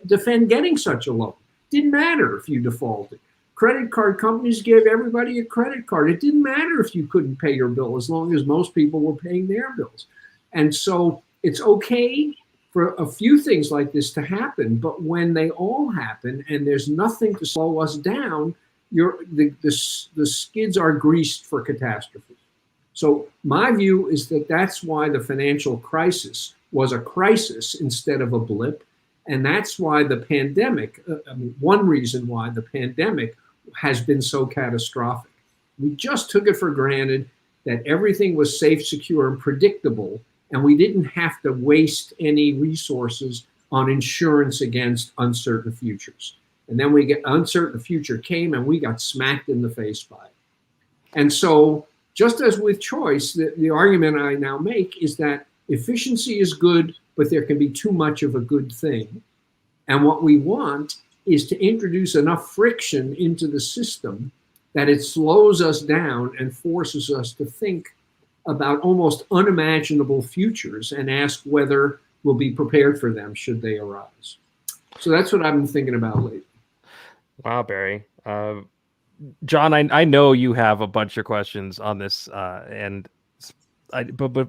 defend getting such a loan. Didn't matter if you defaulted. Credit card companies gave everybody a credit card. It didn't matter if you couldn't pay your bill as long as most people were paying their bills. And so it's okay for a few things like this to happen, but when they all happen and there's nothing to slow us down, the skids are greased for catastrophe. So my view is that that's why the financial crisis was a crisis instead of a blip. And that's why the pandemic, one reason why the pandemic has been so catastrophic. We just took it for granted that everything was safe, secure, and predictable, and we didn't have to waste any resources on insurance against uncertain futures. And then uncertain future came and we got smacked in the face by it. And so just as with choice, the argument I now make is that efficiency is good, but there can be too much of a good thing. And what we want is to introduce enough friction into the system that it slows us down and forces us to think about almost unimaginable futures and ask whether we'll be prepared for them should they arise. So that's what I've been thinking about lately. Wow, Barry. John, I know you have a bunch of questions on this, but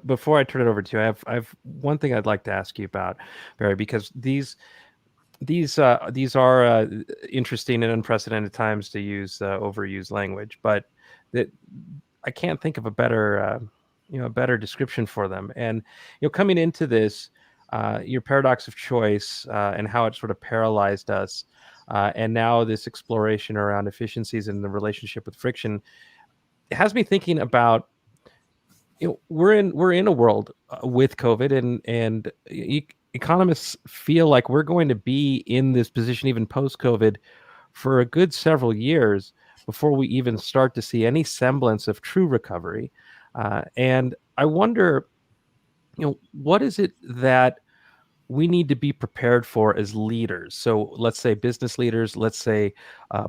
before I turn it over to you, I have one thing I'd like to ask you about, Barry, because these are interesting and unprecedented times to use overused language, but that I can't think of a better description for them. And coming into this, your paradox of choice and how it sort of paralyzed us. And now this exploration around efficiencies and the relationship with friction, it has me thinking about, we're in a world with COVID, and economists feel like we're going to be in this position even post-COVID for a good several years before we even start to see any semblance of true recovery. And I wonder, what is it that we need to be prepared for as leaders? So let's say business leaders, let's say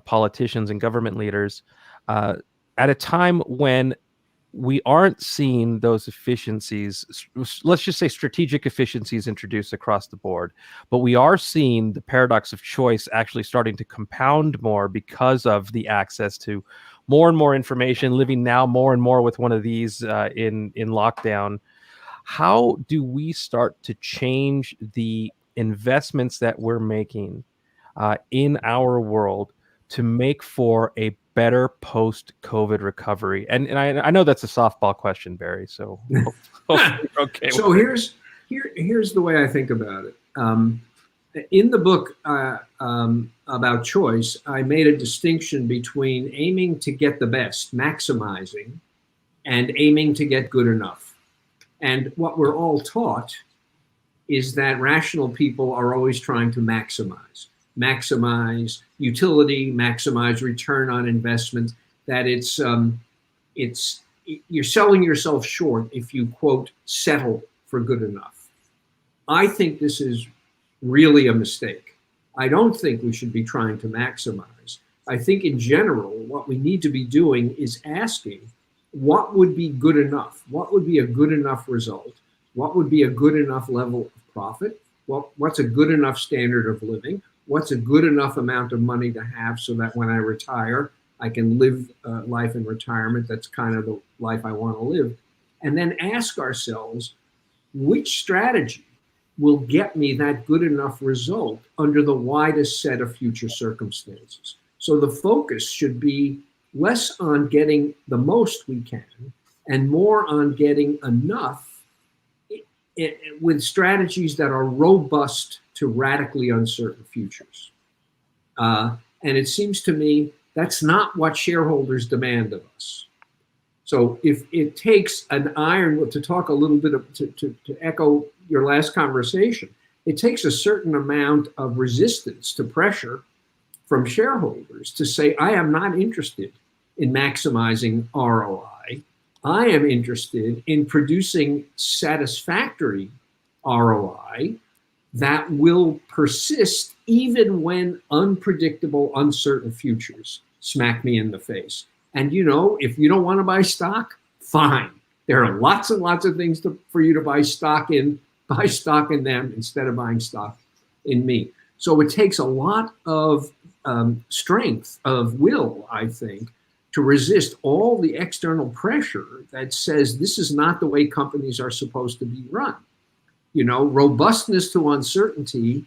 politicians and government leaders, at a time when we aren't seeing those efficiencies, let's just say strategic efficiencies introduced across the board, but we are seeing the paradox of choice actually starting to compound more because of the access to more and more information, living now more and more with one of these in lockdown. How do we start to change the investments that we're making in our world to make for a better post-COVID recovery? And I know that's a softball question, Barry. So okay. So here's the way I think about it. In the book about choice, I made a distinction between aiming to get the best, maximizing, and aiming to get good enough. And what we're all taught is that rational people are always trying to maximize utility, maximize return on investment, that you're selling yourself short if you, quote, settle for good enough. I think this is really a mistake. I don't think we should be trying to maximize. I think in general, what we need to be doing is asking, what would be good enough? What would be a good enough result? What would be a good enough level of profit? What's a good enough standard of living? What's a good enough amount of money to have so that when I retire, I can live life in retirement? That's kind of the life I want to live. And then ask ourselves, which strategy will get me that good enough result under the widest set of future circumstances? So the focus should be less on getting the most we can and more on getting enough with strategies that are robust to radically uncertain futures. And it seems to me that's not what shareholders demand of us. So if it takes an iron, to talk a little bit to echo your last conversation, it takes a certain amount of resistance to pressure from shareholders to say, I am not interested in maximizing ROI. I am interested in producing satisfactory ROI that will persist even when unpredictable, uncertain futures smack me in the face. And if you don't want to buy stock, fine. There are lots and lots of things for you to buy stock in. Buy stock in them instead of buying stock in me. So it takes a lot of strength of will, I think, to resist all the external pressure that says this is not the way companies are supposed to be run. Robustness to uncertainty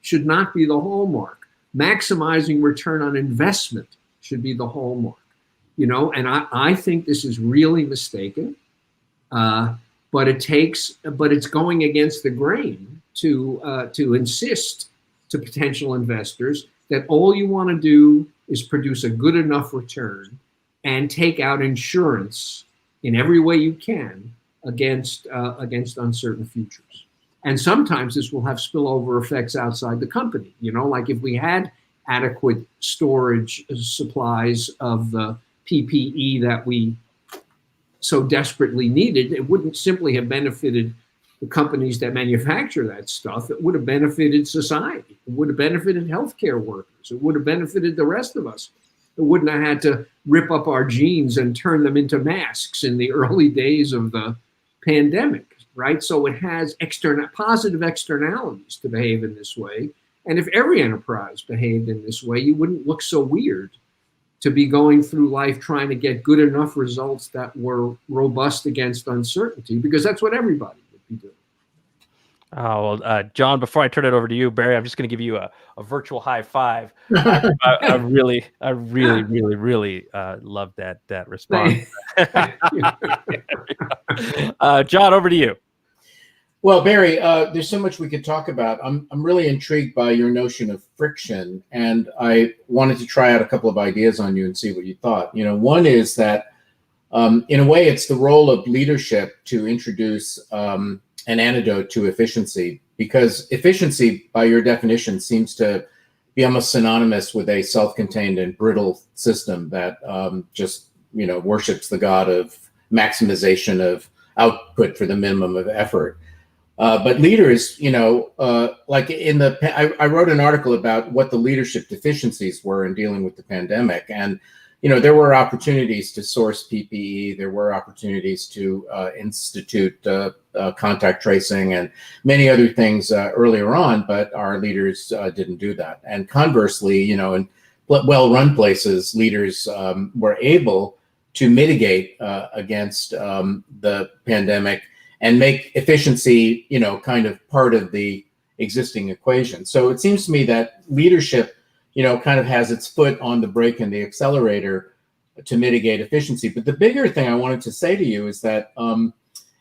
should not be the hallmark. Maximizing return on investment should be the hallmark. And I think this is really mistaken. But it's going against the grain to insist to potential investors that all you want to do is produce a good enough return and take out insurance in every way you can against uncertain futures. And sometimes this will have spillover effects outside the company. Like if we had adequate storage supplies of the PPE that we so desperately needed, it wouldn't simply have benefited the companies that manufacture that stuff. It would have benefited society. It would have benefited healthcare workers. It would have benefited the rest of us. It wouldn't have had to rip up our jeans and turn them into masks in the early days of the pandemic, right? So it has positive externalities to behave in this way. And if every enterprise behaved in this way, you wouldn't look so weird to be going through life trying to get good enough results that were robust against uncertainty, because that's what everybody would be doing. Oh, well, John, before I turn it over to you, Barry, I'm just going to give you a virtual high five. I really love that response. John, over to you. Well, Barry, there's so much we could talk about. I'm really intrigued by your notion of friction, and I wanted to try out a couple of ideas on you and see what you thought. One is that, in a way, it's the role of leadership to introduce an antidote to efficiency, because efficiency, by your definition, seems to be almost synonymous with a self-contained and brittle system that just worships the god of maximization of output for the minimum of effort. But leaders, like I wrote an article about what the leadership deficiencies were in dealing with the pandemic. And, there were opportunities to source PPE. There were opportunities to institute contact tracing and many other things earlier on, but our leaders didn't do that. And conversely, in well-run places, leaders were able to mitigate against the pandemic and make efficiency, kind of part of the existing equation. So it seems to me that leadership, kind of has its foot on the brake and the accelerator to mitigate efficiency. But the bigger thing I wanted to say to you is that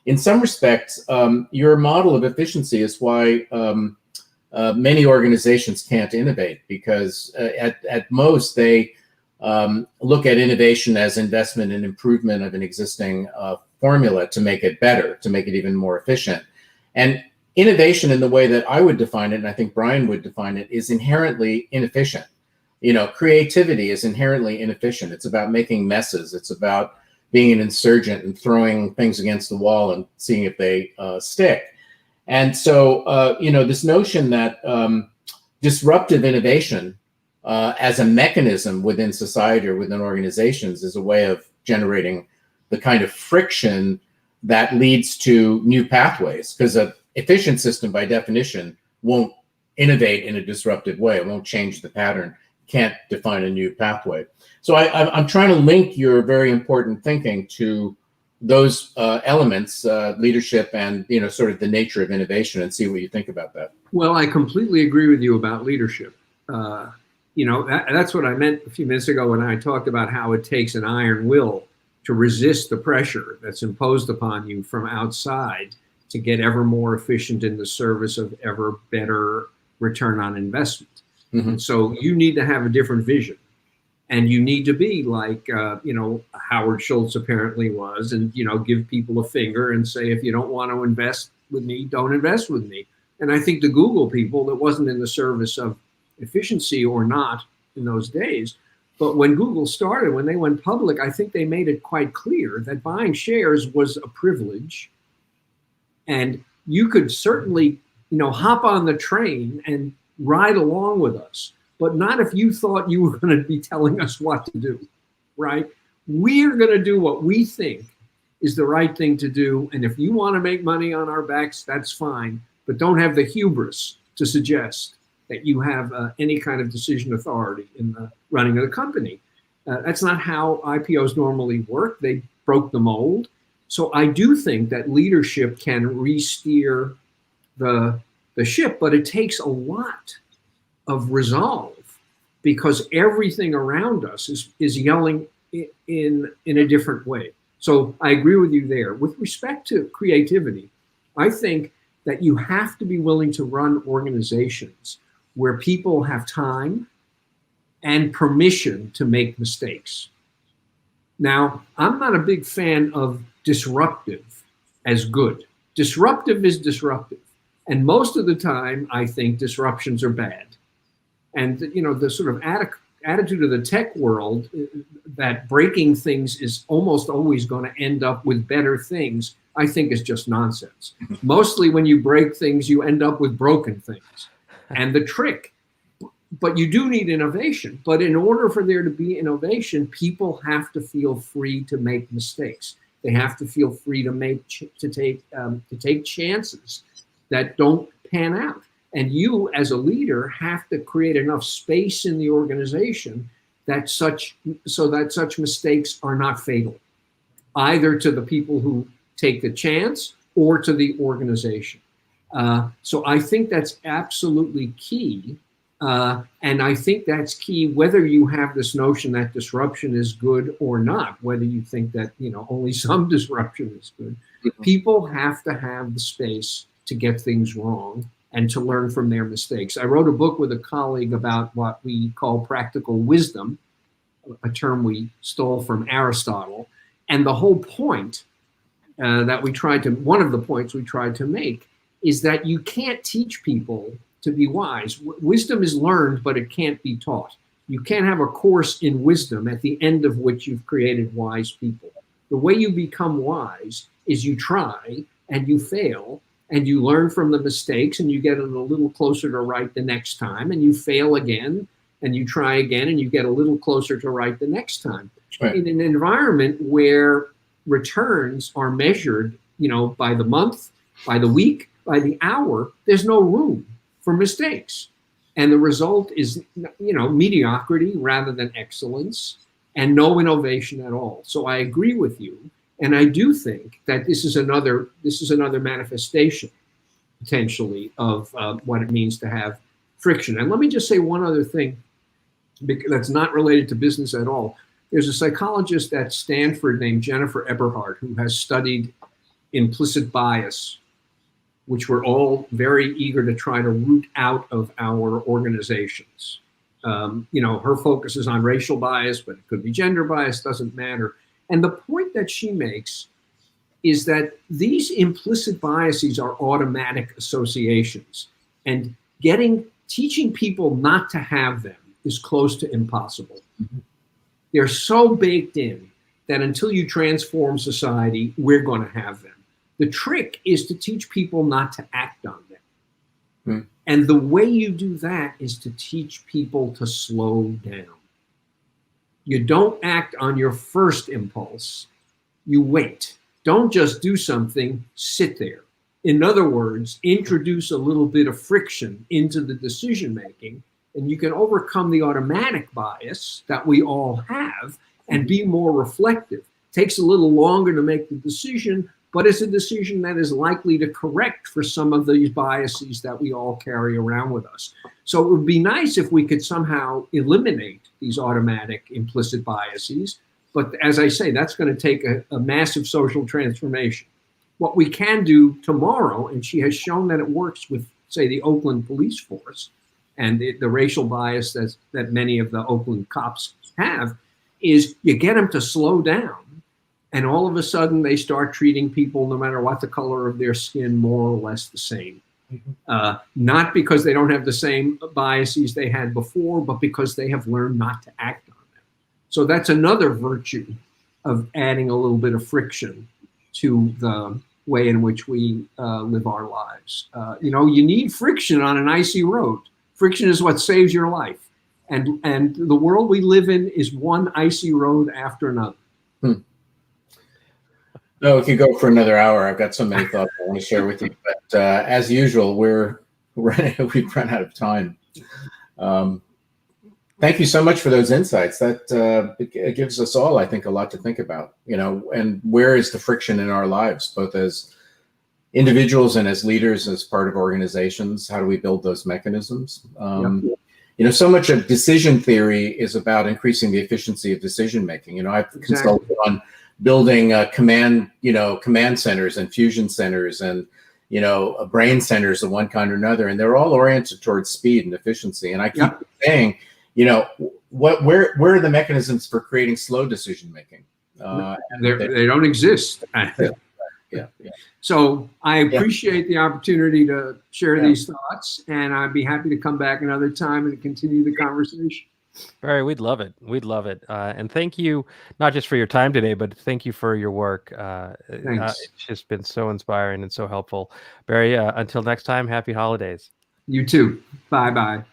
in some respects, your model of efficiency is why many organizations can't innovate, because at most they look at innovation as investment and improvement of an existing formula to make it better, to make it even more efficient. And innovation, in the way that I would define it, and I think Brian would define it, is inherently inefficient. Creativity is inherently inefficient. It's about making messes. It's about being an insurgent and throwing things against the wall and seeing if they stick. And so, this notion that disruptive innovation as a mechanism within society or within organizations is a way of generating the kind of friction that leads to new pathways, because an efficient system by definition won't innovate in a disruptive way. It won't change the pattern, can't define a new pathway. So I'm trying to link your very important thinking to those elements, leadership and, sort of the nature of innovation, and see what you think about that. Well, I completely agree with you about leadership. That's what I meant a few minutes ago when I talked about how it takes an iron will to resist the pressure that's imposed upon you from outside to get ever more efficient in the service of ever better return on investment. Mm-hmm. So you need to have a different vision, and you need to be like, Howard Schultz apparently was, and, give people a finger and say, if you don't want to invest with me, don't invest with me. And I think the Google people, that wasn't in the service of efficiency or not in those days, But when Google started, when they went public, I think they made it quite clear that buying shares was a privilege. And you could certainly, hop on the train and ride along with us, but not if you thought you were going to be telling us what to do, right? We're going to do what we think is the right thing to do. And if you want to make money on our backs, that's fine. But don't have the hubris to suggest that you have any kind of decision authority in the running of the company. That's not how IPOs normally work. They broke the mold. So I do think that leadership can re-steer the ship, but it takes a lot of resolve because everything around us is yelling in a different way. So I agree with you there. With respect to creativity, I think that you have to be willing to run organizations where people have time and permission to make mistakes. Now, I'm not a big fan of disruptive as good. Disruptive is disruptive. And most of the time, I think disruptions are bad. And, the sort of attitude of the tech world that breaking things is almost always going to end up with better things, I think is just nonsense. Mostly when you break things, you end up with broken things. And the trick, but you do need innovation. But in order for there to be innovation, people have to feel free to make mistakes. They have to feel free to take chances that don't pan out. And you, as a leader, have to create enough space in the organization so that such mistakes are not fatal, either to the people who take the chance or to the organization. So I think that's absolutely key. And I think that's key whether you have this notion that disruption is good or not, whether you think that, only some disruption is good. People have to have the space to get things wrong and to learn from their mistakes. I wrote a book with a colleague about what we call practical wisdom, a term we stole from Aristotle. And the whole point one of the points we tried to make is that you can't teach people to be wise. Wisdom is learned, but it can't be taught. You can't have a course in wisdom at the end of which you've created wise people. The way you become wise is you try and you fail and you learn from the mistakes and you get a little closer to right the next time, and you fail again and you try again and you get a little closer to right the next time. Right. In an environment where returns are measured, by the month, by the week, by the hour, there's no room for mistakes. And the result is, mediocrity rather than excellence and no innovation at all. So I agree with you. And I do think that this is another manifestation, potentially, of what it means to have friction. And let me just say one other thing that's not related to business at all. There's a psychologist at Stanford named Jennifer Eberhardt who has studied implicit bias, which we're all very eager to try to root out of our organizations. Her focus is on racial bias, but it could be gender bias, doesn't matter. And the point that she makes is that these implicit biases are automatic associations, and teaching people not to have them is close to impossible. Mm-hmm. They're so baked in that until you transform society, we're going to have them. The trick is to teach people not to act on them. Mm. And the way you do that is to teach people to slow down. You don't act on your first impulse. You wait. Don't just do something, sit there. In other words, introduce a little bit of friction into the decision making, and you can overcome the automatic bias that we all have and be more reflective. Takes a little longer to make the decision, but it's a decision that is likely to correct for some of these biases that we all carry around with us. So it would be nice if we could somehow eliminate these automatic implicit biases. But as I say, that's going to take a massive social transformation. What we can do tomorrow, and she has shown that it works with, say, the Oakland police force and the racial bias that many of the Oakland cops have, is you get them to slow down. And all of a sudden, they start treating people, no matter what the color of their skin, more or less the same. Not because they don't have the same biases they had before, but because they have learned not to act on them. So that's another virtue of adding a little bit of friction to the way in which we live our lives. You need friction on an icy road. Friction is what saves your life. And the world we live in is one icy road after another. No, we could go for another hour. I've got so many thoughts I want to share with you, but as usual, we've run out of time. Thank you so much for those insights. That it gives us all, I think, a lot to think about. And where is the friction in our lives, both as individuals and as leaders, as part of organizations? How do we build those mechanisms? So much of decision theory is about increasing the efficiency of decision making. I've consulted on building command centers and fusion centers and brain centers of one kind or another, and they're all oriented towards speed and efficiency. And I keep saying, where are the mechanisms for creating slow decision making? They don't exist. Yeah. So I appreciate the opportunity to share these thoughts, and I'd be happy to come back another time and continue the conversation. Barry, we'd love it. We'd love it. And thank you, not just for your time today, but thank you for your work. Thanks. It's just been so inspiring and so helpful. Barry, until next time, happy holidays. You too. Bye-bye.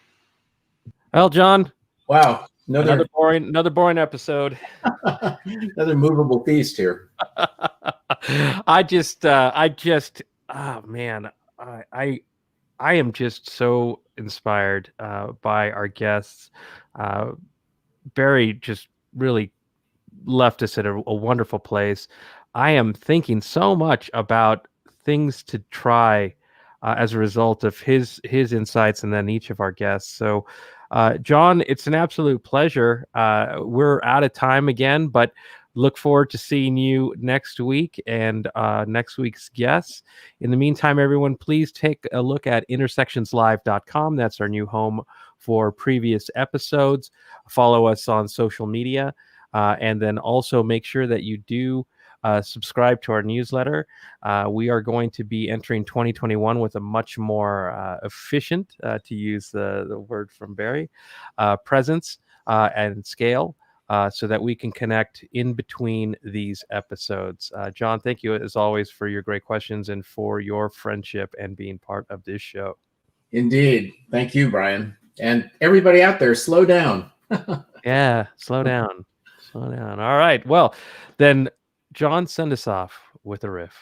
Well, John. Wow. Another boring episode. Another movable feast here. I am just so inspired by our guests. Barry just really left us at a wonderful place. I am thinking so much about things to try as a result of his insights, and then each of our guests. So, John, it's an absolute pleasure. We're out of time again, but look forward to seeing you next week and next week's guests. In the meantime, everyone, please take a look at intersectionslive.com. That's our new home for previous episodes. Follow us on social media, and then also make sure that you do subscribe to our newsletter. We are going to be entering 2021 with a much more efficient, to use the word from Barry, presence and scale, so that we can connect in between these episodes. John, thank you as always for your great questions and for your friendship and being part of this show. Indeed. Thank you, Brian. And everybody out there, slow down. Yeah, slow down. Slow down. All right. Well, then, John, send us off with a riff.